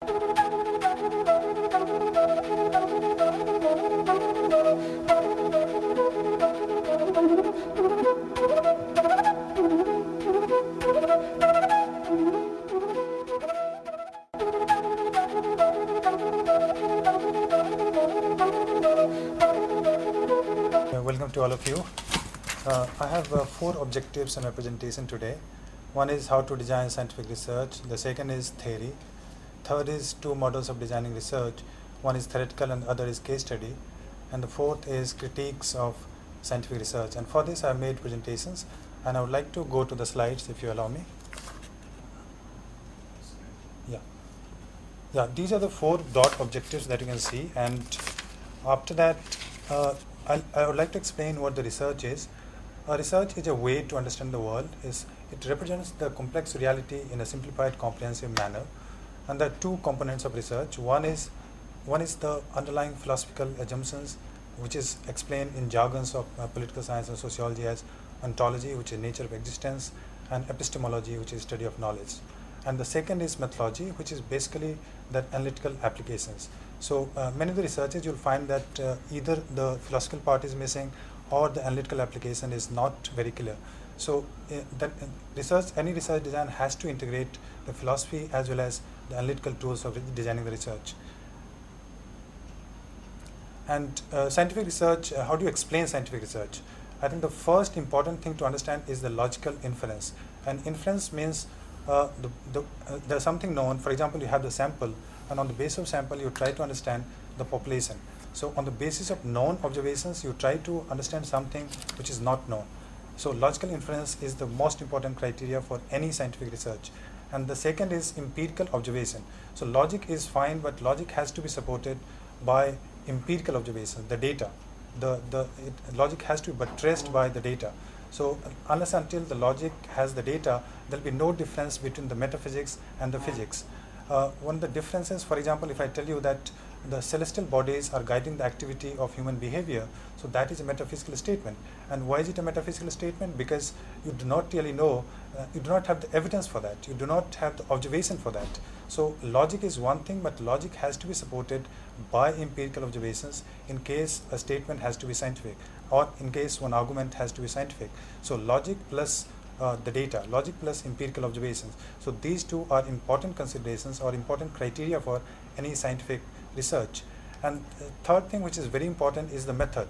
Welcome to all of you. I have 4 objectives in my presentation today. One is how to design scientific research. The second is theory. Third is 2 models of designing research. One is theoretical and other is case study. And the fourth is critiques of scientific research. And for this I have made presentations, and I would like to go to the slides if you allow me. Yeah, these are the 4 broad objectives that you can see, and after that I would like to explain what the research is. Research is a way to understand the world. It represents the complex reality in a simplified, comprehensive manner. And there are 2 components of research. One is the underlying philosophical assumptions, which is explained in jargons of political science and sociology as ontology, which is nature of existence, and epistemology, which is study of knowledge. And the second is methodology, which is basically the analytical applications. So many of the researches you'll find that either the philosophical part is missing or the analytical application is not very clear. So any research design has to integrate the philosophy as well as the analytical tools of designing the research. And scientific research, how do you explain scientific research? I think the first important thing to understand is the logical inference. And inference means there's something known. For example, you have the sample, and on the basis of sample you try to understand the population. So on the basis of known observations you try to understand something which is not known. So logical inference is the most important criteria for any scientific research. And the second is empirical observation. So logic is fine, but logic has to be supported by empirical observation, the data. Logic has to be buttressed by the data. So unless until the logic has the data, there will be no difference between the metaphysics and the physics. One of the differences, for example, if I tell you that the celestial bodies are guiding the activity of human behavior, so that is a metaphysical statement. And why is it a metaphysical statement? Because you do not really know, you do not have the evidence for that, you do not have the observation for that. So logic is one thing, but logic has to be supported by empirical observations in case a statement has to be scientific, or in case one argument has to be scientific. So logic plus the data, logic plus empirical observations. So these 2 are important considerations or important criteria for any scientific research. And third thing which is very important is the method.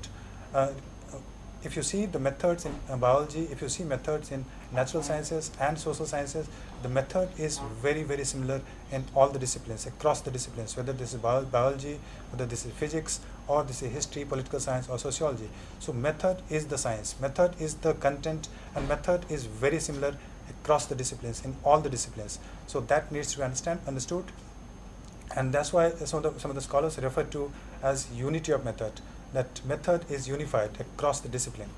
If you see the methods in biology, if you see methods in natural sciences and social sciences, the method is very, very similar in all the disciplines, across the disciplines, whether this is biology, whether this is physics, or this is history, political science, or sociology. So method is the science, method is the content, and method is very similar across the disciplines, in all the disciplines. So that needs to be understood. And that's why some of the scholars refer to as unity of method, that method is unified across the discipline.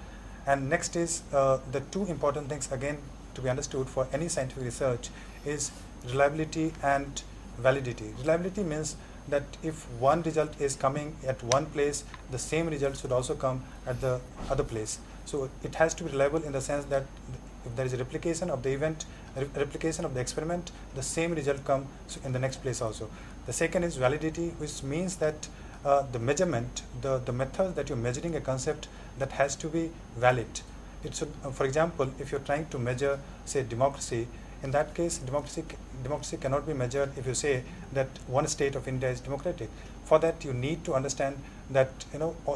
And next is the 2 important things again to be understood for any scientific research is reliability and validity. Reliability means that if one result is coming at one place, the same result should also come at the other place. So it has to be reliable in the sense that if there is a replication of the event, replication of the experiment, the same result comes in the next place also. The second is validity, which means that the measurement, the method that you're measuring a concept, that has to be valid. It should, for example, if you're trying to measure, say, democracy, in that case, democracy cannot be measured if you say that one state of India is democratic. For that, you need to understand that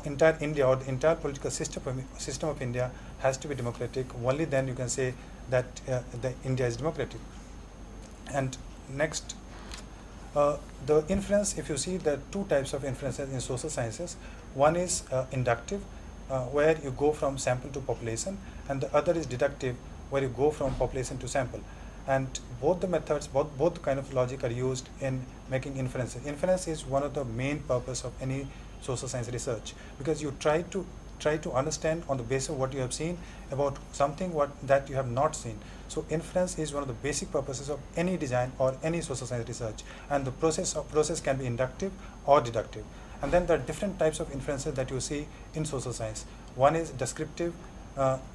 entire India or the entire political system of India has to be democratic. Only then you can say that the India is democratic. And next, the inference, if you see the 2 types of inferences in social sciences. One is inductive, where you go from sample to population, and the other is deductive, where you go from population to sample. And both the methods, both kind of logic are used in making inferences. Inference is one of the main purpose of any social science research, because you try to understand on the basis of what you have seen about something that you have not seen. So inference is one of the basic purposes of any design or any social science research, and the process can be inductive or deductive. And then there are different types of inferences that you see in social science. One is descriptive.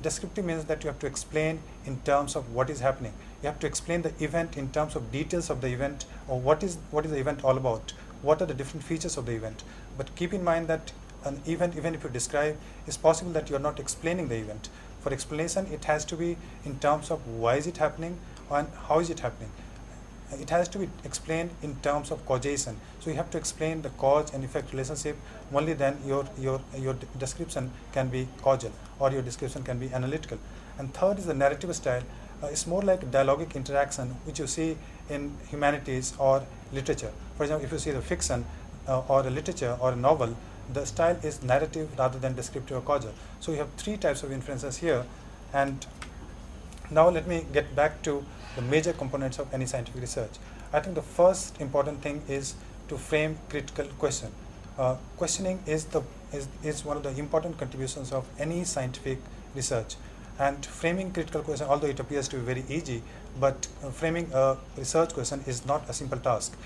Descriptive means that you have to explain in terms of what is happening. You have to explain the event in terms of details of the event, or what is the event all about, what are the different features of the event. But keep in mind that an event, even if you describe, it's possible that you are not explaining the event. For explanation, it has to be in terms of why is it happening and how is it happening. It has to be explained in terms of causation. So you have to explain the cause and effect relationship. Only then your description can be causal, or your description can be analytical. And third is the narrative style. It's more like dialogic interaction, which you see in humanities or literature. For example, if you see the fiction or a literature or a novel, the style is narrative rather than descriptive or causal. So you have three types of inferences here. And now let me get back to the major components of any scientific research. I think the first important thing is to frame critical question. Questioning is one of the important contributions of any scientific research. And framing critical question, although it appears to be very easy, but framing a research question is not a simple task.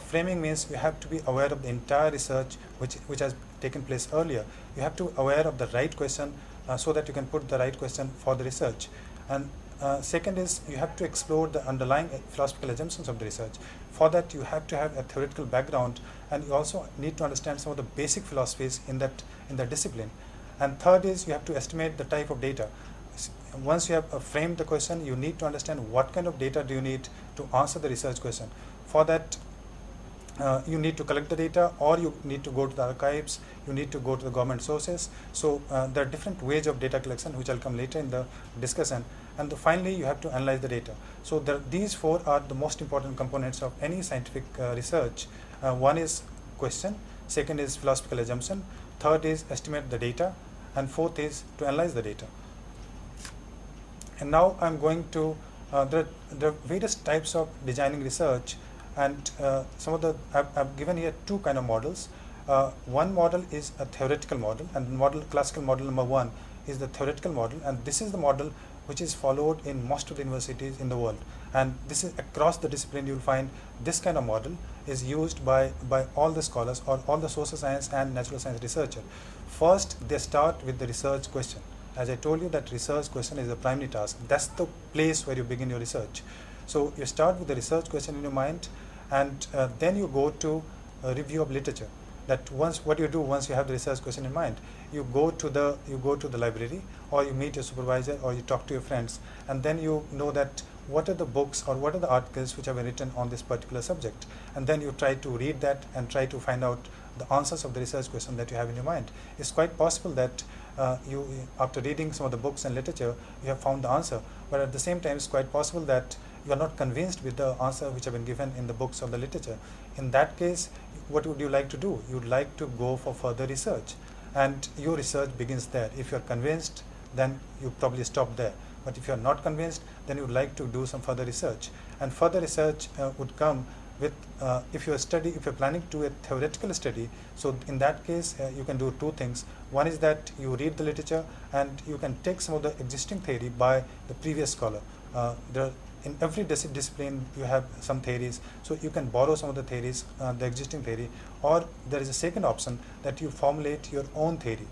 Framing means you have to be aware of the entire research which has taken place earlier. You have to be aware of the right question so that you can put the right question for the research. And second is you have to explore the underlying philosophical assumptions of the research. For that, you have to have a theoretical background, and you also need to understand some of the basic philosophies in that discipline. And third is you have to estimate the type of data. Once you have framed the question, you need to understand what kind of data do you need to answer the research question. For that, you need to collect the data, or you need to go to the archives, you need to go to the government sources. So there are different ways of data collection, which I'll come later in the discussion. And finally, you have to analyze the data. So these four are the most important components of any scientific research. One is question, second is philosophical assumption, third is estimate the data, and fourth is to analyze the data. And now I'm going to, there are various types of designing research, and I've given here two kind of models. One model is a theoretical model, and classical model number one is the theoretical model, and this is the model which is followed in most of the universities in the world. And this is across the discipline. You'll find this kind of model is used by all the scholars or all the social science and natural science researchers. First, they start with the research question. As I told you, that research question is the primary task. That's the place where you begin your research. So you start with the research question in your mind, and then you go to a review of literature. That what you do once you have the research question in mind, you go to the library, or you meet your supervisor, or you talk to your friends, and then you know that what are the books or what are the articles which have been written on this particular subject, and then you try to read that and try to find out the answers of the research question that you have in your mind. It's quite possible that you, after reading some of the books and literature, you have found the answer, but at the same time, it's quite possible that you are not convinced with the answer which have been given in the books or the literature. In that case, what would you like to do? You would like to go for further research, and your research begins there. If you are convinced, then you probably stop there. But if you are not convinced, then you would like to do some further research. And further research would come with, if you're planning to do a theoretical study, so in that case, you can do two things. One is that you read the literature, and you can take some of the existing theory by the previous scholar. In every discipline, you have some theories, so you can borrow some of the theories, the existing theory, or there is a second option that you formulate your own theory.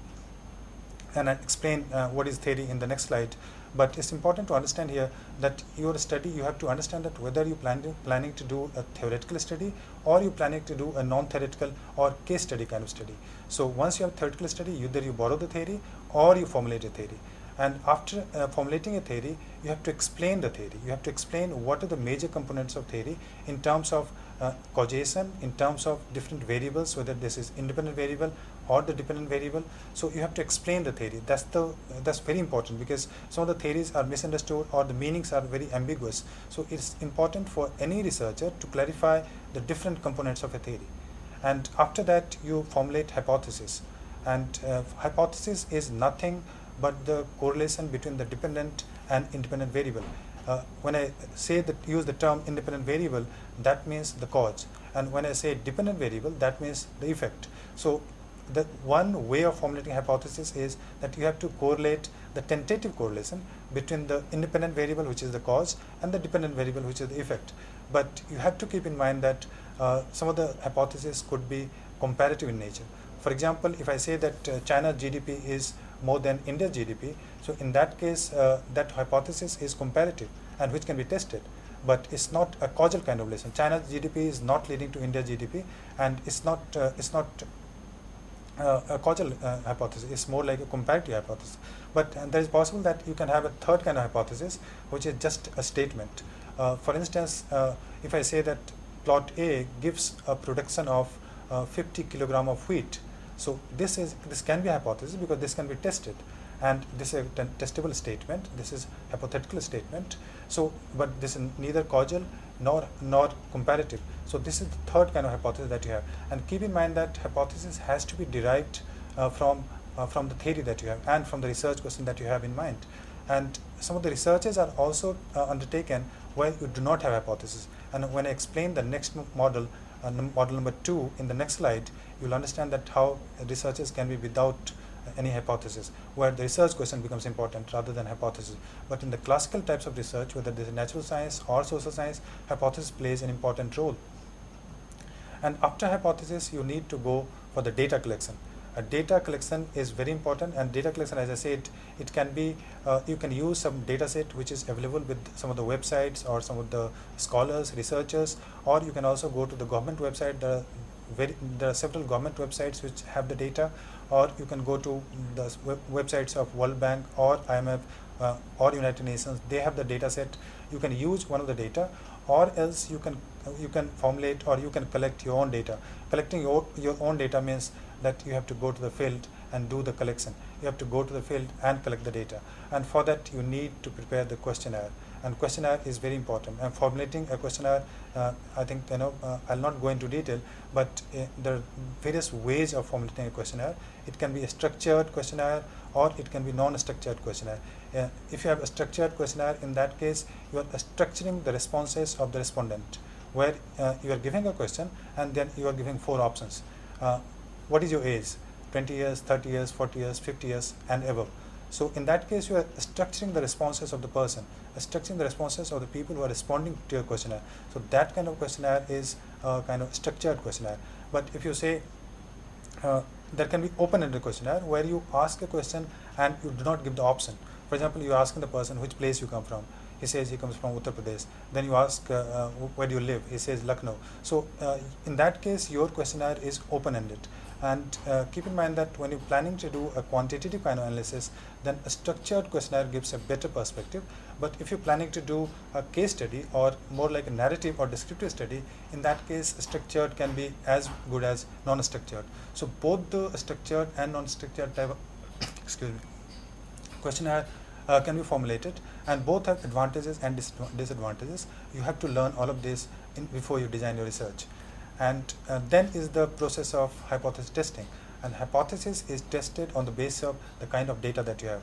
And I'll explain what is theory in the next slide. But it's important to understand here that your study, you have to understand that whether you're planning to do a theoretical study, or you're planning to do a non-theoretical or case study kind of study. So once you have theoretical study, either you borrow the theory or you formulate a theory. And after formulating a theory, you have to explain the theory. You have to explain what are the major components of theory in terms of causation, in terms of different variables, whether this is independent variable or the dependent variable. So you have to explain the theory. That's very important, because some of the theories are misunderstood or the meanings are very ambiguous. So it's important for any researcher to clarify the different components of a theory. And after that, you formulate hypothesis. And hypothesis is nothing but the correlation between the dependent and independent variable. When I say that, use the term independent variable, that means the cause, and when I say dependent variable, that means the effect. So the one way of formulating hypothesis is that you have to correlate the tentative correlation between the independent variable, which is the cause, and the dependent variable, which is the effect. But you have to keep in mind that some of the hypotheses could be comparative in nature. For example, if I say that China's GDP is more than India's GDP, so in that case, that hypothesis is comparative and which can be tested. but it's not a causal kind of relation. China's GDP is not leading to India's GDP, and it's not a causal hypothesis. It's more like a comparative hypothesis. But there is possible that you can have a third kind of hypothesis, which is just a statement. For instance, if I say that plot A gives a production of 50 kilogram of wheat, so this can be a hypothesis because this can be tested, and this is a testable statement. This is hypothetical statement. So, but this is neither causal nor comparative. So this is the third kind of hypothesis that you have. And keep in mind that hypothesis has to be derived from the theory that you have and from the research question that you have in mind. And some of the researches are also undertaken where you do not have hypothesis. And when I explain the next model, model number 2 in the next slide, you'll understand that how researches can be without any hypothesis, where the research question becomes important rather than hypothesis. But in the classical types of research, whether this is natural science or social science, hypothesis plays an important role. And after hypothesis, you need to go for the data collection. Data collection is very important, and data collection, as I said, it can be, you can use some data set which is available with some of the websites or some of the scholars, researchers, or you can also go to the government website. There are several government websites which have the data, or you can go to the websites of World Bank or IMF or United Nations. They have the data set. You can use one of the data, or else you can formulate or you can collect your own data. Collecting your own data means that you have to go to the field and do the collection. You have to go to the field and collect the data, and for that you need to prepare the questionnaire. And questionnaire is very important. And formulating a questionnaire, I think I'll not go into detail, but there are various ways of formulating a questionnaire. It can be a structured questionnaire, or it can be non-structured questionnaire. If you have a structured questionnaire, in that case you are structuring the responses of the respondent, where you are giving a question and then you are giving 4 options. What is your age? 20 years, 30 years, 40 years, 50 years and above. So in that case, you are structuring the responses of the person, structuring the responses of the people who are responding to your questionnaire. So that kind of questionnaire is a kind of structured questionnaire. But if you say there can be open-ended questionnaire where you ask a question and you do not give the option. For example, you are asking the person which place you come from. He says he comes from Uttar Pradesh. Then you ask where do you live? He says Lucknow. So in that case, your questionnaire is open-ended. And keep in mind that when you're planning to do a quantitative kind of analysis, then a structured questionnaire gives a better perspective. But if you're planning to do a case study or more like a narrative or descriptive study, in that case, structured can be as good as non-structured. So both the structured and non-structured type of questionnaire can be formulated, and both have advantages and disadvantages. You have to learn all of this before you design your research. And then is the process of hypothesis testing, and hypothesis is tested on the basis of the kind of data that you have.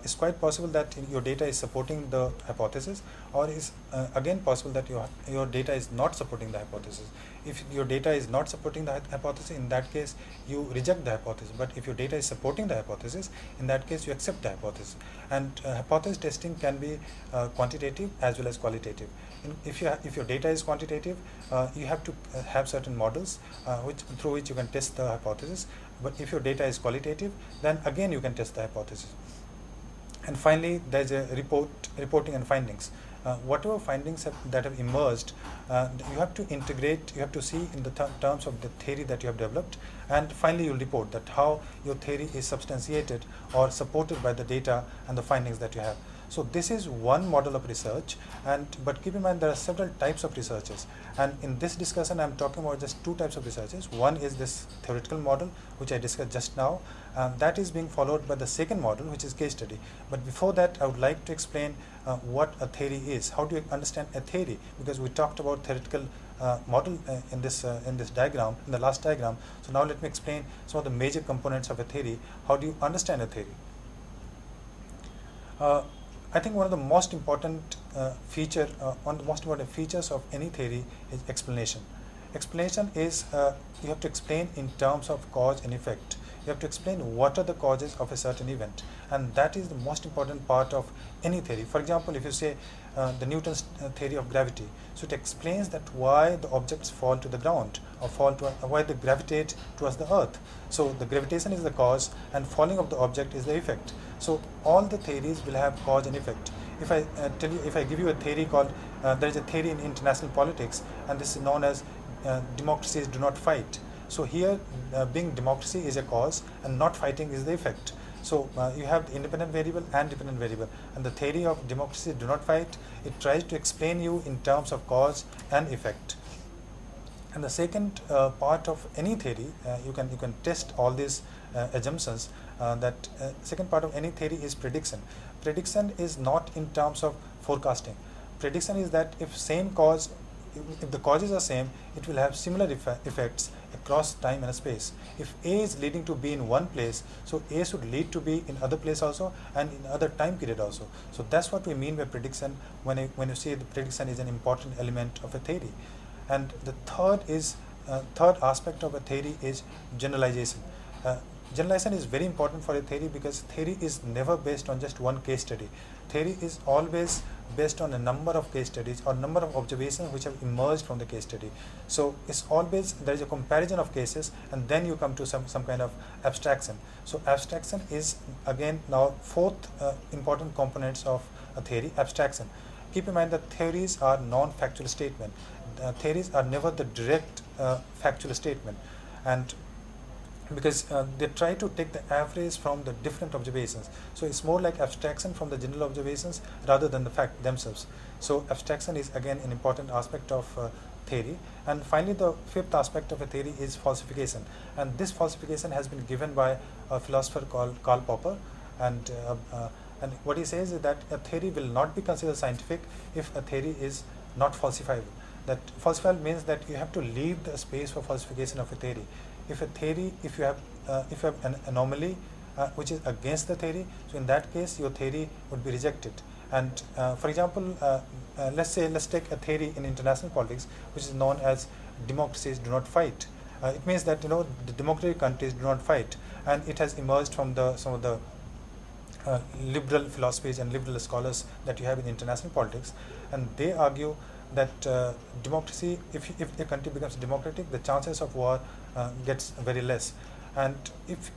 It's quite possible that your data is supporting the hypothesis, or is again possible that your data is not supporting the hypothesis. If your data is not supporting the hypothesis, in that case you reject the hypothesis. But if your data is supporting the hypothesis, in that case you accept the hypothesis. And hypothesis testing can be quantitative as well as qualitative. If your data is quantitative, you have to have certain models through which you can test the hypothesis. But if your data is qualitative, then again you can test the hypothesis. And finally, there is a reporting and findings. Whatever findings that have emerged, you have to integrate, you have to see in the terms of the theory that you have developed, and finally you will report that how your theory is substantiated or supported by the data and the findings that you have. So this is one model of research, but keep in mind there are several types of researches, and in this discussion I am talking about just 2 types of researches. One is this theoretical model which I discussed just now, that is being followed by the second model, which is case study. But before that, I would like to explain what a theory is. How do you understand a theory? Because we talked about theoretical model in this diagram, in the last diagram. So now let me explain some of the major components of a theory. How do you understand a theory? I think one of the most important features of any theory is explanation. Explanation is you have to explain in terms of cause and effect. You have to explain what are the causes of a certain event, and that is the most important part of any theory. For example, if you say the Newton's theory of gravity, so it explains that why the objects fall to the ground or why they gravitate towards the earth. So the gravitation is the cause and falling of the object is the effect. So all the theories will have cause and effect. If I give you a theory called there is a theory in international politics, and this is known as democracies do not fight. So here, being democracy is a cause and not fighting is the effect. So you have the independent variable and dependent variable, and the theory of democracy do not fight, it tries to explain you in terms of cause and effect. And the second part of any theory, you can test all these assumptions. That second part of any theory is prediction. Prediction is not in terms of forecasting. Prediction is that if the causes are same, it will have similar effects across time and space. If A is leading to B in one place, so A should lead to B in other place also and in other time period also. So that's what we mean by prediction when you say the prediction is an important element of a theory. And the third aspect of a theory is generalization. Generalization is very important for a theory because theory is never based on just one case study. Theory is always based on a number of case studies or number of observations which have emerged from the case study. So it's always, there is a comparison of cases, and then you come to some kind of abstraction. So abstraction is again now fourth important components of a theory, abstraction. Keep in mind that theories are non-factual statement. Theories are never the direct factual statement, and because they try to take the average from the different observations. So it's more like abstraction from the general observations rather than the fact themselves. So abstraction is again an important aspect of theory. And finally, the fifth aspect of a theory is falsification, and this falsification has been given by a philosopher called Karl Popper, and what he says is that a theory will not be considered scientific if a theory is not falsifiable. That falsifiable means that you have to leave the space for falsification of a theory. If you have an anomaly which is against the theory, so in that case your theory would be rejected. And for example, let's take a theory in international politics which is known as democracies do not fight. It means that the democratic countries do not fight, and it has emerged from some of the liberal philosophies and liberal scholars that you have in international politics, and they argue that democracy, if a country becomes democratic, the chances of war gets very less. And if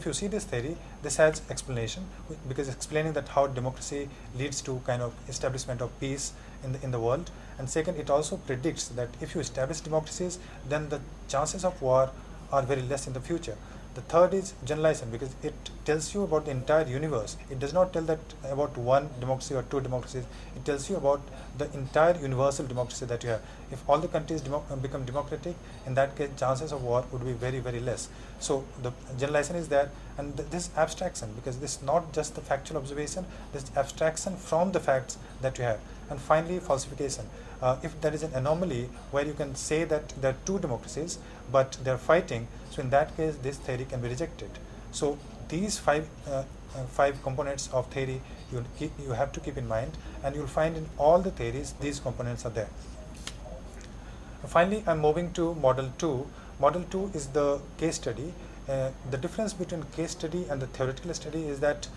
you see this theory, this has explanation, because it's explaining that how democracy leads to kind of establishment of peace in the world. And second, it also predicts that if you establish democracies, then the chances of war are very less in the future. The third is generalization, because it tells you about the entire universe. It does not tell that about one democracy or two democracies. It tells you about the entire universal democracy that you have. If all the countries become democratic, in that case, chances of war would be very, very less. So the generalization is there, and this abstraction, because this is not just the factual observation, this abstraction from the facts that you have. And finally, falsification. If there is an anomaly where you can say that there are two democracies, but they are fighting, so in that case, this theory can be rejected. So these five components of theory you have to keep in mind, and you'll find in all the theories these components are there. Finally, I'm moving to model 2. Model 2 is the case study. The difference between case study and the theoretical study is that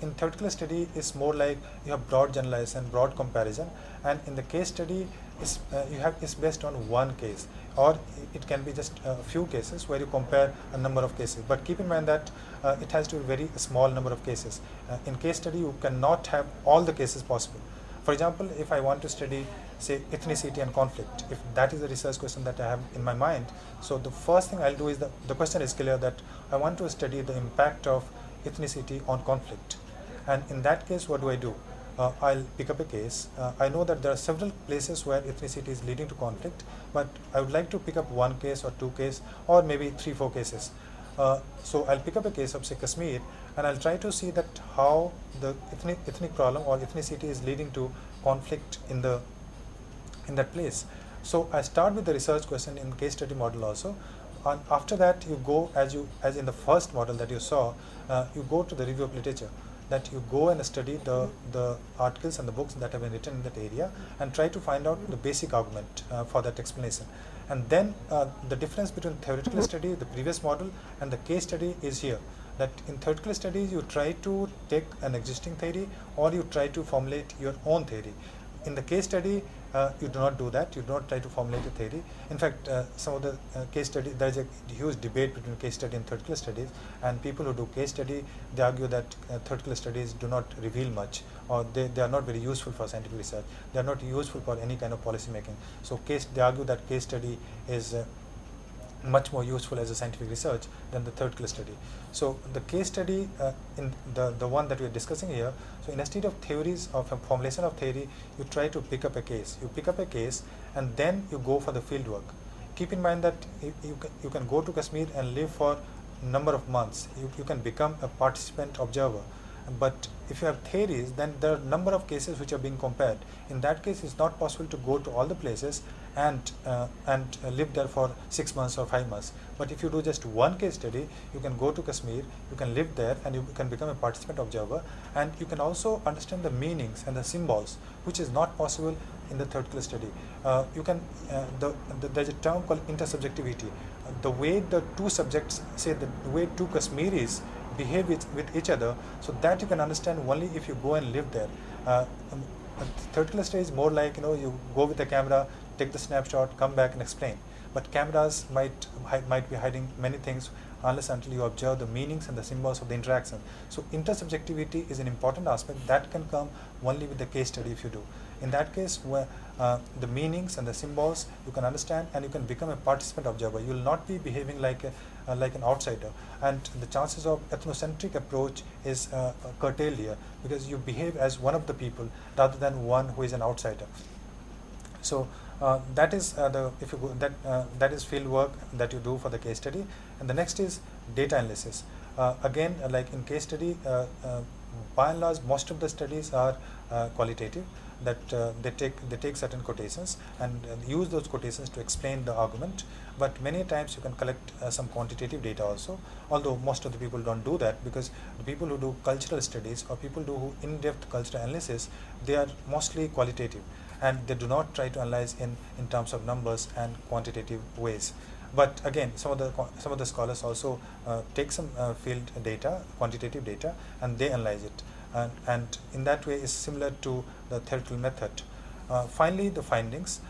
in theoretical study it's more like you have broad generalization, broad comparison, and in the case study it's based on one case, or it can be just a few cases where you compare a number of cases. But keep in mind that it has to be a very small number of cases. In case study you cannot have all the cases possible. For example, if I want to study, say, ethnicity and conflict, if that is the research question that I have in my mind, so the first thing I'll do is the question is clear that I want to study the impact of ethnicity on conflict. And in that case, what do? I'll pick up a case. I know that there are several places where ethnicity is leading to conflict, but I would like to pick up one case or two cases, or maybe 3-4 cases. So I'll pick up a case of, say, Kashmir, and I'll try to see that how the ethnic problem or ethnicity is leading to conflict in that place. So I start with the research question in case study model also, and after that you go, as in the first model that you saw, you go to the review of literature, that you go and study the articles and the books that have been written in that area and try to find out the basic argument for that explanation. And then the difference between theoretical study, the previous model, and the case study is here. That in theoretical studies you try to take an existing theory or you try to formulate your own theory. In the case study you do not do that. You do not try to formulate a theory. In fact, some of the case study, there is a huge debate between case study and theoretical studies, and people who do case study, they argue that theoretical studies do not reveal much, or they are not very useful for scientific research. They are not useful for any kind of policy making. So they argue that case study is much more useful as a scientific research than the theoretical study. So the case study, in the one that we are discussing here, so instead of theories of a formulation of theory, you try to pick up a case. You pick up a case and then you go for the field work. Keep in mind that you can go to Kashmir and live for a number of months. You can become a participant observer. But if you have theories, then there are a number of cases which are being compared. In that case, it's not possible to go to all the places and live there for 6 months or 5 months. But if you do just one case study, you can go to Kashmir, you can live there, and you can become a participant observer, and you can also understand the meanings and the symbols, which is not possible in the theoretical study. There's a term called intersubjectivity. The way the two subjects, say the way two Kashmiris behave with each other, so that you can understand only if you go and live there. Theoretical study is more like, you go with the camera, take the snapshot, come back and explain. But cameras might be hiding many things unless until you observe the meanings and the symbols of the interaction. So intersubjectivity is an important aspect that can come only with the case study if you do. In that case, where the meanings and the symbols you can understand, and you can become a participant observer. You will not be behaving like an outsider, and the chances of ethnocentric approach is curtailed here, because you behave as one of the people rather than one who is an outsider. So that is that is field work that you do for the case study. And the next is data analysis. Again, like in case study, by and large, most of the studies are qualitative. That they take certain quotations and use those quotations to explain the argument. But many times you can collect some quantitative data also, although most of the people don't do that, because the people who do cultural studies or people who do in-depth cultural analysis, they are mostly qualitative, and they do not try to analyze in terms of numbers and quantitative ways. But again, some of the scholars also take some field data, quantitative data, and they analyze it. And in that way is similar to the theoretical method. Finally, the findings.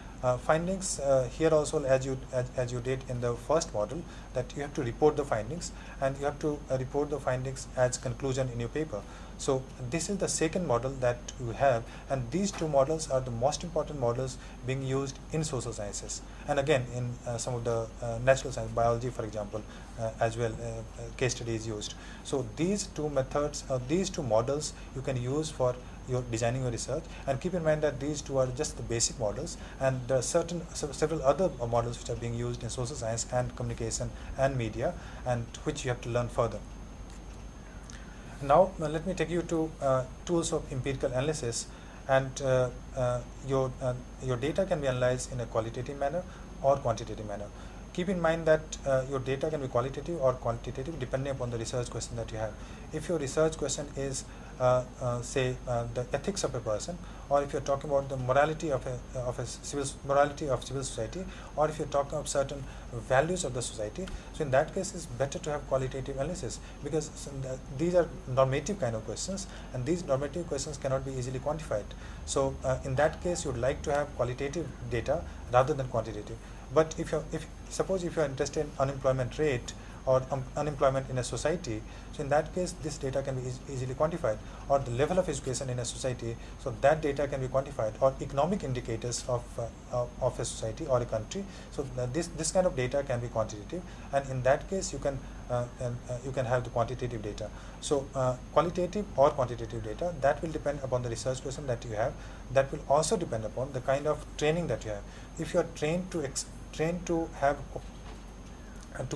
Here also, as you did in the first model, that you have to report the findings, and you have to report the findings as conclusion in your paper. So this is the second model that you have, and these two models are the most important models being used in social sciences, and again in some of the natural science, biology for example, as well, case study is used. So these two methods, these two models you can use for your designing your research, and keep in mind that these two are just the basic models, and there are several other models which are being used in social science and communication and media, and which you have to learn further. Now let me take you to tools of empirical analysis, and your data can be analyzed in a qualitative manner or quantitative manner. Keep in mind that your data can be qualitative or quantitative depending upon the research question that you have. If your research question is say the ethics of a person, or if you're talking about the morality of civil society, or if you're talking of certain values of the society, so in that case it's better to have qualitative analysis, because these are normative kind of questions, and these normative questions cannot be easily quantified. So in that case you would like to have qualitative data rather than quantitative. But suppose if you are interested in unemployment rate or unemployment in a society, so in that case this data can be easily quantified, or the level of education in a society, so that data can be quantified, or economic indicators of a society or a country. So this kind of data can be quantitative, and in that case you can have the quantitative data. So qualitative or quantitative data, that will depend upon the research question that you have. That will also depend upon the kind of training that you have. If you are trained to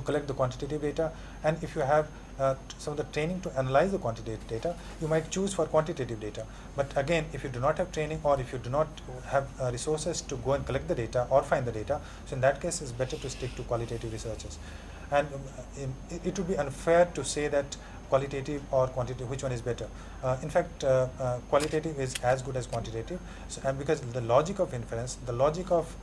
collect the quantitative data, and if you have some of the training to analyze the quantitative data, you might choose for quantitative data. But again, if you do not have training, or if you do not have resources to go and collect the data or find the data, so in that case it's better to stick to qualitative researches. And it would be unfair to say that qualitative or quantitative, which one is better. In fact, qualitative is as good as quantitative, and because the logic of inference, the logic of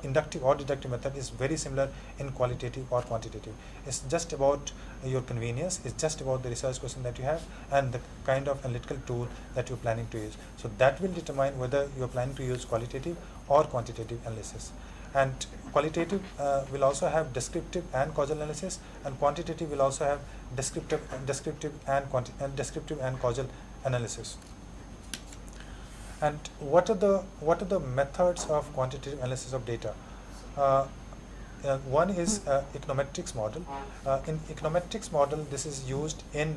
inductive or deductive method is very similar in qualitative or quantitative. It's just about your convenience, it's just about the research question that you have and the kind of analytical tool that you're planning to use. So that will determine whether you're planning to use qualitative or quantitative analysis. And qualitative will also have descriptive and causal analysis, and quantitative will also have descriptive and causal analysis. And what are the methods of quantitative analysis of data? One is econometrics model. In econometrics model, this is used in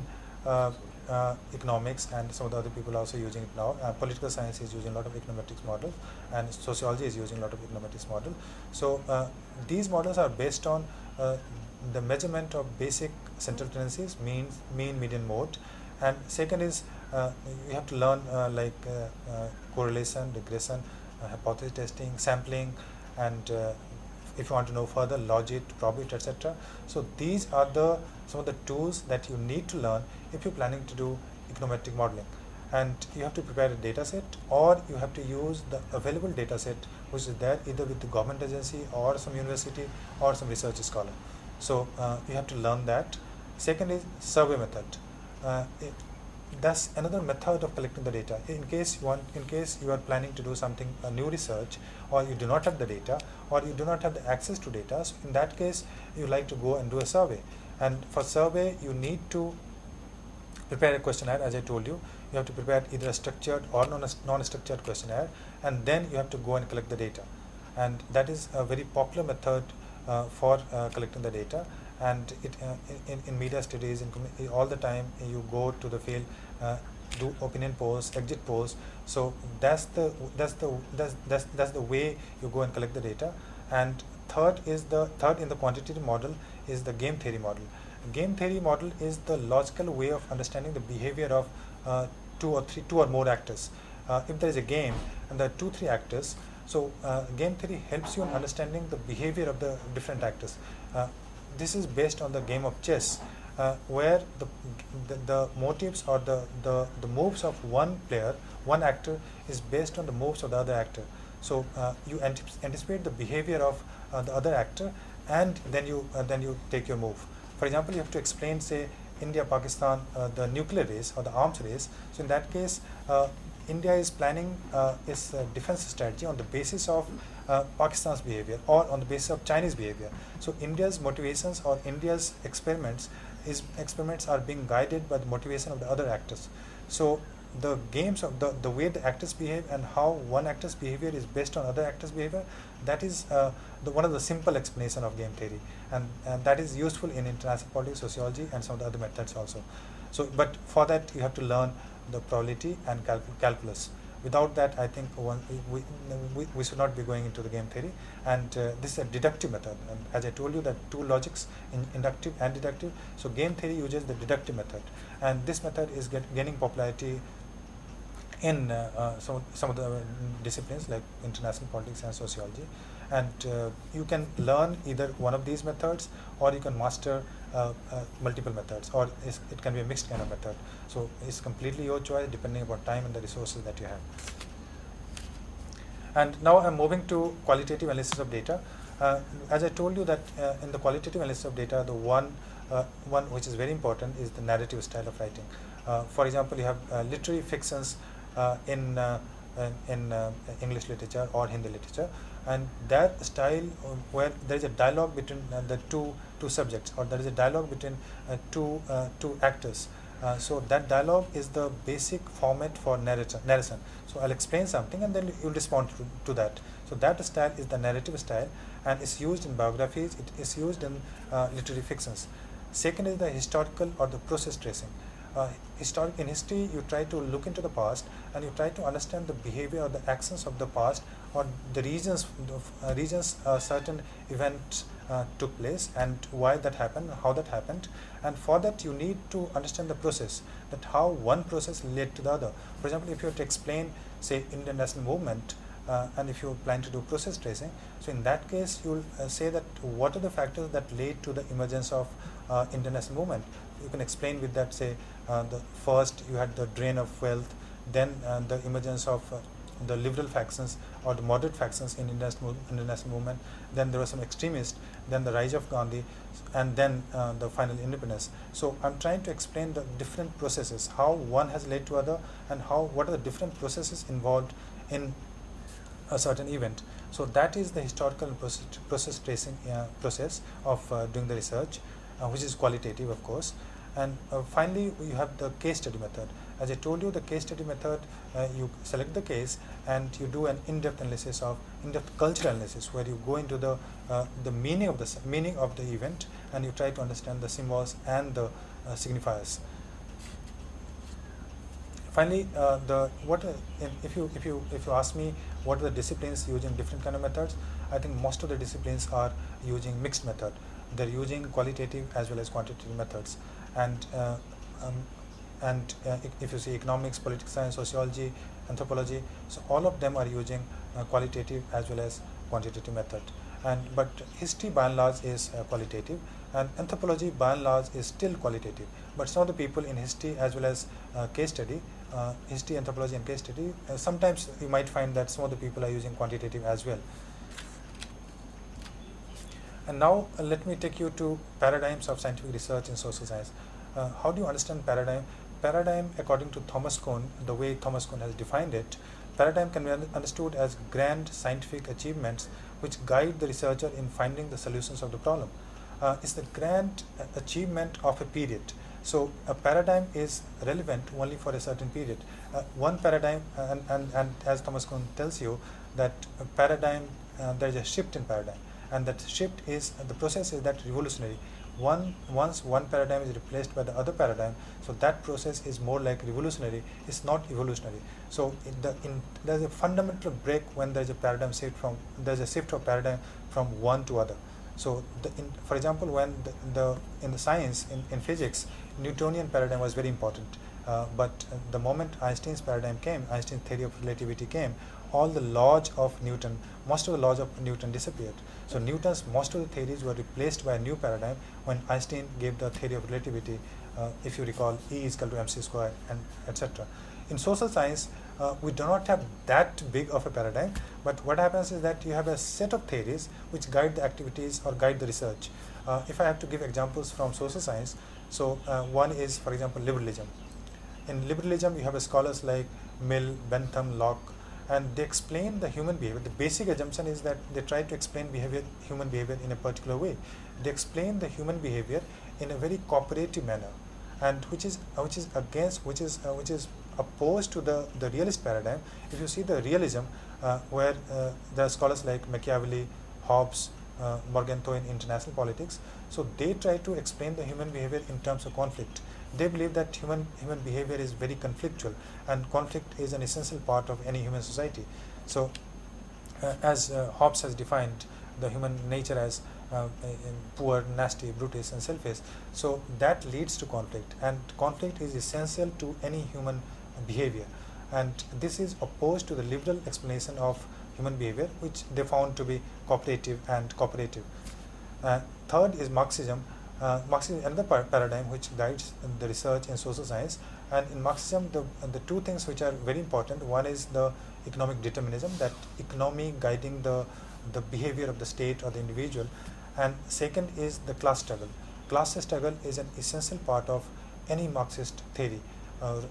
economics, and some of the other people are also using it now. Political science is using a lot of econometrics models, and sociology is using a lot of econometrics model. So these models are based on the measurement of basic central tendencies, mean, median, mode. And second is you have to learn correlation, regression, hypothesis testing, sampling, and if you want to know further, logit, probability, etc. So these are some of the tools that you need to learn if you're planning to do econometric modeling. And you have to prepare a data set, or you have to use the available data set which is there either with the government agency or some university or some research scholar. So you have to learn that. Second is survey method. That's another method of collecting the data. In case you are planning to do something, new research, or you do not have the data, or you do not have the access to data, so in that case you like to go and do a survey. And for survey you need to prepare a questionnaire. As I told you, you have to prepare either a structured or non-structured questionnaire, and then you have to go and collect the data. And that is a very popular method for collecting the data. And it in media studies, all the time you go to the field, do opinion polls, exit polls. So that's the way you go and collect the data. And third in the quantitative model is the game theory model. Game theory model is the logical way of understanding the behavior of two or more actors. If there is a game and there are 2-3 actors, so game theory helps you in understanding the behavior of the different actors. This is based on the game of chess, where the motives or the moves of one player, one actor, is based on the moves of the other actor. So you anticipate the behavior of the other actor, and then you take your move. For example, you have to explain, say, India, Pakistan, the nuclear race or the arms race. So in that case, India is planning its defense strategy on the basis of Pakistan's behavior or on the basis of Chinese behavior. So India's motivations or India's experiments are being guided by the motivation of the other actors. So the games of the way the actors behave and how one actor's behavior is based on other actors' behavior, that is one of the simple explanation of game theory, and that is useful in international politics, sociology, and some of the other methods also. So, but for that you have to learn the probability and calculus. Without that, I think we should not be going into the game theory. And this is a deductive method. And as I told you, that two logics, inductive and deductive. So game theory uses the deductive method, and this method is gaining popularity in some of the disciplines like international politics and sociology. And you can learn either one of these methods, or you can master multiple methods, or it can be a mixed kind of method. So it's completely your choice depending upon time and the resources that you have. And now I'm moving to qualitative analysis of data. As I told you that in the qualitative analysis of data, the one which is very important is the narrative style of writing. For example, you have literary fictions in English literature or Hindi literature, and that style where there is a dialogue between the two subjects, or there is a dialogue between two actors. So that dialogue is the basic format for narration. So I'll explain something and then you'll respond to that. So that style is the narrative style, and it's used in biographies, it is used in literary fictions. Second is the historical or the process tracing. In history, you try to look into the past and you try to understand the behavior or the actions of the past, or the reasons certain events took place and why that happened, how that happened. And for that you need to understand the process, that how one process led to the other. For example, if you have to explain, say, Indian national movement, and if you plan to do process tracing, so in that case you will say that what are the factors that led to the emergence of Indian national movement. You can explain with that, say, the first you had the drain of wealth, then the emergence of the liberal factions or the moderate factions in Indian national movement, then there were some extremists, then the rise of Gandhi, and then the final independence. So I'm trying to explain the different processes, how one has led to other, and what are the different processes involved in a certain event. So that is the historical process tracing process of doing the research, which is qualitative, of course. And finally, you have the case study method. As I told you, the case study method, you select the case and you do an in-depth analysis of in-depth cultural analysis, where you go into the meaning of the event, and you try to understand the symbols and the signifiers. Finally, if you ask me what are the disciplines using different kind of methods, I think most of the disciplines are using mixed method. They're using qualitative as well as quantitative methods, and if you see economics, political science, sociology, anthropology, so all of them are using qualitative as well as quantitative method. But history by and large is qualitative, and anthropology by and large is still qualitative. But some of the people in history as well as case study, history, anthropology, and case study, sometimes you might find that some of the people are using quantitative as well. And now let me take you to paradigms of scientific research in social science. How do you understand paradigm? Paradigm, according to Thomas Kuhn, the way Thomas Kuhn has defined it, paradigm can be understood as grand scientific achievements which guide the researcher in finding the solutions of the problem. It's the grand achievement of a period. So a paradigm is relevant only for a certain period. One paradigm, and as Thomas Kuhn tells you, that a paradigm, there is a shift in paradigm, and that shift is, the process is that revolutionary. Once one paradigm is replaced by the other paradigm, so that process is more like revolutionary, it's not evolutionary. So there's a fundamental break when there's a paradigm shift there's a shift of paradigm from one to other. So for example, when in the science, in physics, Newtonian paradigm was very important, but the moment Einstein's paradigm came, Einstein's theory of relativity came, all the laws of Newton, most of the laws of Newton disappeared. So most of the theories were replaced by a new paradigm when Einstein gave the theory of relativity, if you recall, E is equal to mc square, and etc. In social science, we do not have that big of a paradigm, but what happens is that you have a set of theories which guide the activities or guide the research. If I have to give examples from social science, so one is, for example, liberalism. In liberalism, you have scholars like Mill, Bentham, Locke, and they explain the human behavior. The basic assumption is that they try to explain human behavior in a particular way. They explain the human behavior in a very cooperative manner, and which is opposed to the realist paradigm. If you see the realism, where there are scholars like Machiavelli, Hobbes, Morgenthau in international politics, so they try to explain the human behavior in terms of conflict. They believe that human behavior is very conflictual, and conflict is an essential part of any human society. So as Hobbes has defined the human nature as poor, nasty, brutish, and selfish, so that leads to conflict, and conflict is essential to any human behavior, and this is opposed to the liberal explanation of human behavior, which they found to be cooperative and cooperative. Third is Marxism. Marxism is another paradigm which guides the research in social science, and in Marxism the two things which are very important, one is the economic determinism, that economy guiding the behavior of the state or the individual, and second is the class struggle. Class struggle is an essential part of any Marxist theory.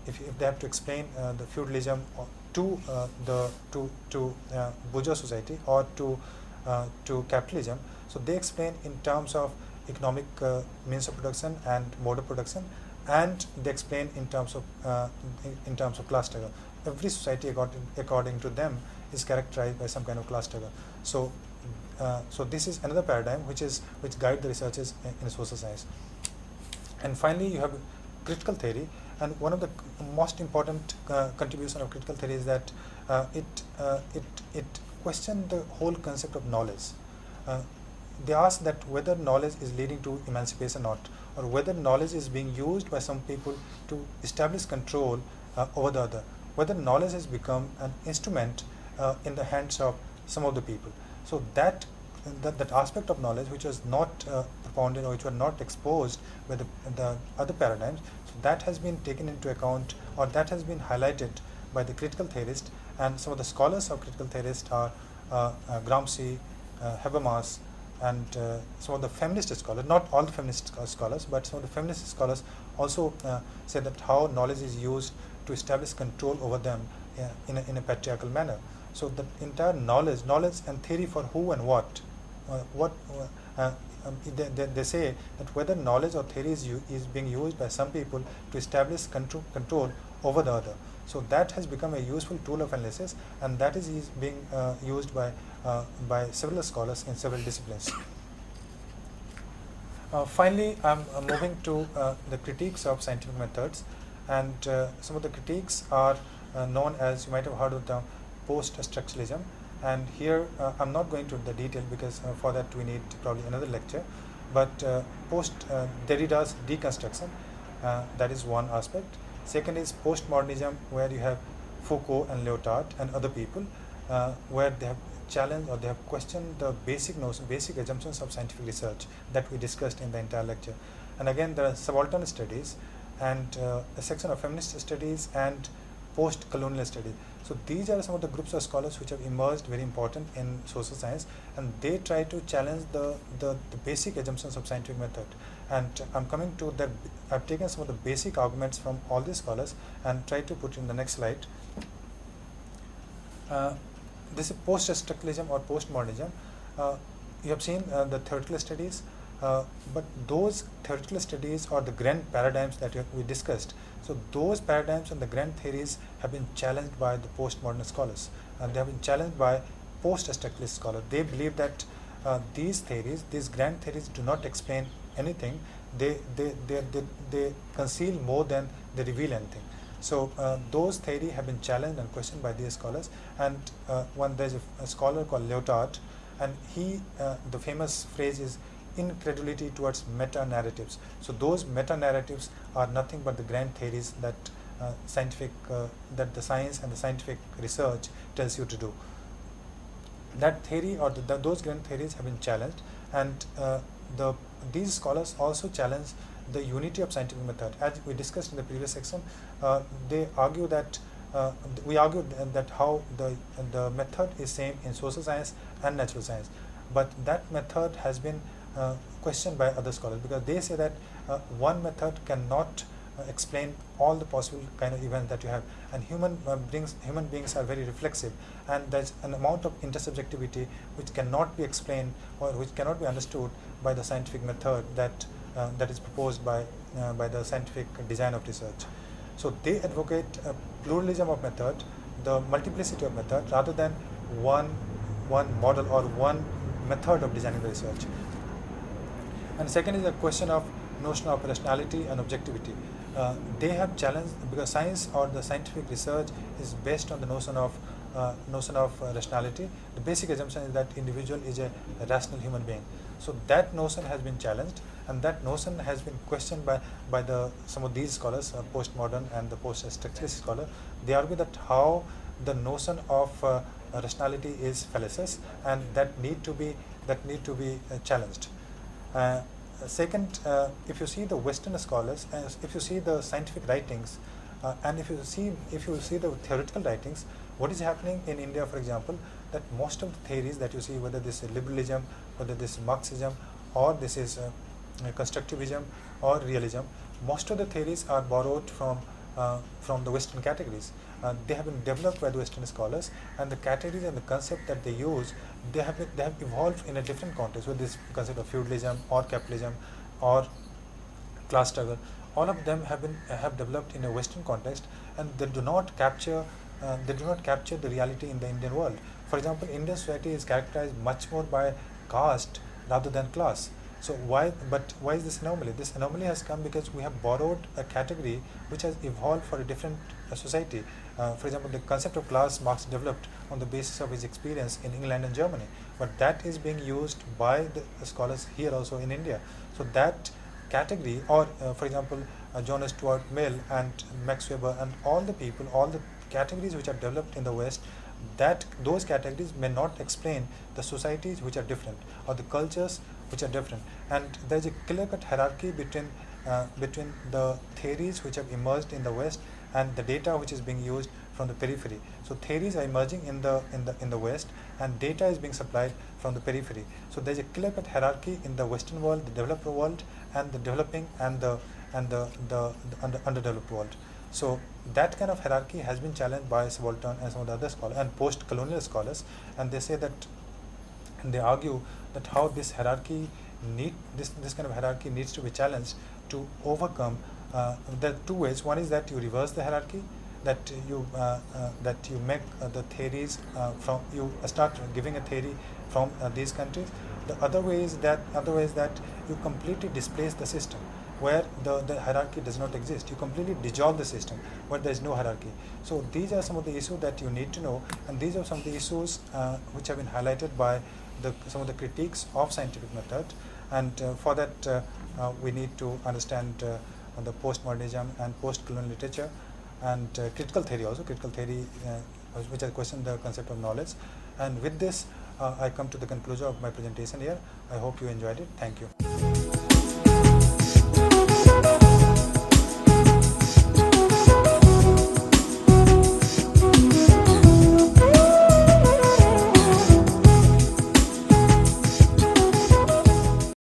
If they have to explain the feudalism to bourgeois society or to capitalism, so they explain in terms of economic means of production and mode of production, and they explain in terms of class struggle. Every society, according to them, is characterized by some kind of class struggle. So this is another paradigm which guide the researchers in social science. And finally, you have critical theory, and one of the most important contribution of critical theory is that it questions the whole concept of knowledge. They ask that whether knowledge is leading to emancipation or not, or whether knowledge is being used by some people to establish control over the other, whether knowledge has become an instrument in the hands of some of the people. So that aspect of knowledge which was not propounded or which were not exposed by the other paradigms, so that has been taken into account, or that has been highlighted by the critical theorist. And some of the scholars of critical theorists are Gramsci, Habermas, and some of the feminist scholars, not all the feminist scholars, but some of the feminist scholars also say that how knowledge is used to establish control over them in a patriarchal manner. So the entire knowledge and theory for who and what, they say that whether knowledge or theory is being used by some people to establish control over the other. So that has become a useful tool of analysis, and that is being used by several scholars in several disciplines. Finally, I'm moving to the critiques of scientific methods, and some of the critiques are known as, you might have heard of the post-structuralism. And here I'm not going to the detail because for that we need probably another lecture. But Derrida's deconstruction, that is one aspect. Second is postmodernism, where you have Foucault and Lyotard and other people, where they have challenged or they have questioned the basic notion, basic assumptions of scientific research that we discussed in the entire lecture. And again, there are subaltern studies and a section of feminist studies and post-colonial studies. So these are some of the groups of scholars which have emerged very important in social science, and they try to challenge the basic assumptions of scientific method. And I'm coming to that. I've taken some of the basic arguments from all these scholars and try to put in the next slide. This is post-structuralism or postmodernism. You have seen the theoretical studies, but those theoretical studies or the grand paradigms that we discussed, so those paradigms and the grand theories have been challenged by the postmodern scholars, and they have been challenged by post-structuralist scholars. They believe that these theories, these grand theories, do not explain anything. They conceal more than they reveal anything. So those theories have been challenged and questioned by these scholars. And there's a scholar called Lyotard, and the famous phrase is incredulity towards meta-narratives. So those meta-narratives are nothing but the grand theories that that the science and the scientific research tells you to do. That theory or those grand theories have been challenged, and these scholars also challenge the unity of scientific method. As we discussed in the previous section, they argue that we argued that how the method is same in social science and natural science, but that method has been questioned by other scholars, because they say that one method cannot explain all the possible kind of events that you have, and human beings are very reflexive, and there's an amount of intersubjectivity which cannot be explained or which cannot be understood by the scientific method that is proposed by the scientific design of research. So they advocate a pluralism of method, the multiplicity of method, rather than one model or one method of designing the research. And second is the question of notion of rationality and objectivity. They have challenged, because science or the scientific research is based on the notion of rationality. The basic assumption is that individual is a rational human being. So that notion has been challenged, and that notion has been questioned by some of these scholars, postmodern and the post-structuralist scholar. They argue that how the notion of rationality is fallacious, and that need to be challenged. Second, if you see the Western scholars, if you see the scientific writings, and if you see the theoretical writings, what is happening in India, for example, that most of the theories that you see, whether this is liberalism, whether this is Marxism, or this is constructivism or realism, most of the theories are borrowed from the Western categories. They have been developed by the Western scholars, and the categories and the concept that they use, they have evolved in a different context, with this concept of feudalism or capitalism or class struggle. All of them have developed in a Western context, and they do not capture the reality in the Indian world. For example, Indian society is characterized much more by caste rather than class. So why is this anomaly? This anomaly has come because we have borrowed a category which has evolved for a different society. For example, the concept of class Marx developed on the basis of his experience in England and Germany, but that is being used by the scholars here also in India. So that category, or for example, John Stuart Mill and Max Weber and all the categories which are developed in the West, that those categories may not explain the societies which are different or the cultures which are different. And there is a clear-cut hierarchy between the theories which have emerged in the West and the data which is being used from the periphery. So theories are emerging in the West, and data is being supplied from the periphery. So there is a clear-cut hierarchy in the Western world, the developed world, and the developing and the underdeveloped world. So that kind of hierarchy has been challenged by subaltern and some of the other scholars and post-colonial scholars, and they say that, and they argue that how this hierarchy this kind of hierarchy needs to be challenged to overcome. There are two ways. One is that you reverse the hierarchy, that you make the theories from you start giving a theory from these countries. The other way is that you completely displace the system where the hierarchy does not exist. You completely dissolve the system where there is no hierarchy. So these are some of the issues that you need to know, and these are some of the issues which have been highlighted by some of the critiques of scientific method. And for that we need to understand the postmodernism and post-colonial literature, and critical theory also, which has questioned the concept of knowledge. And with this I come to the conclusion of my presentation here. I hope you enjoyed it. Thank you.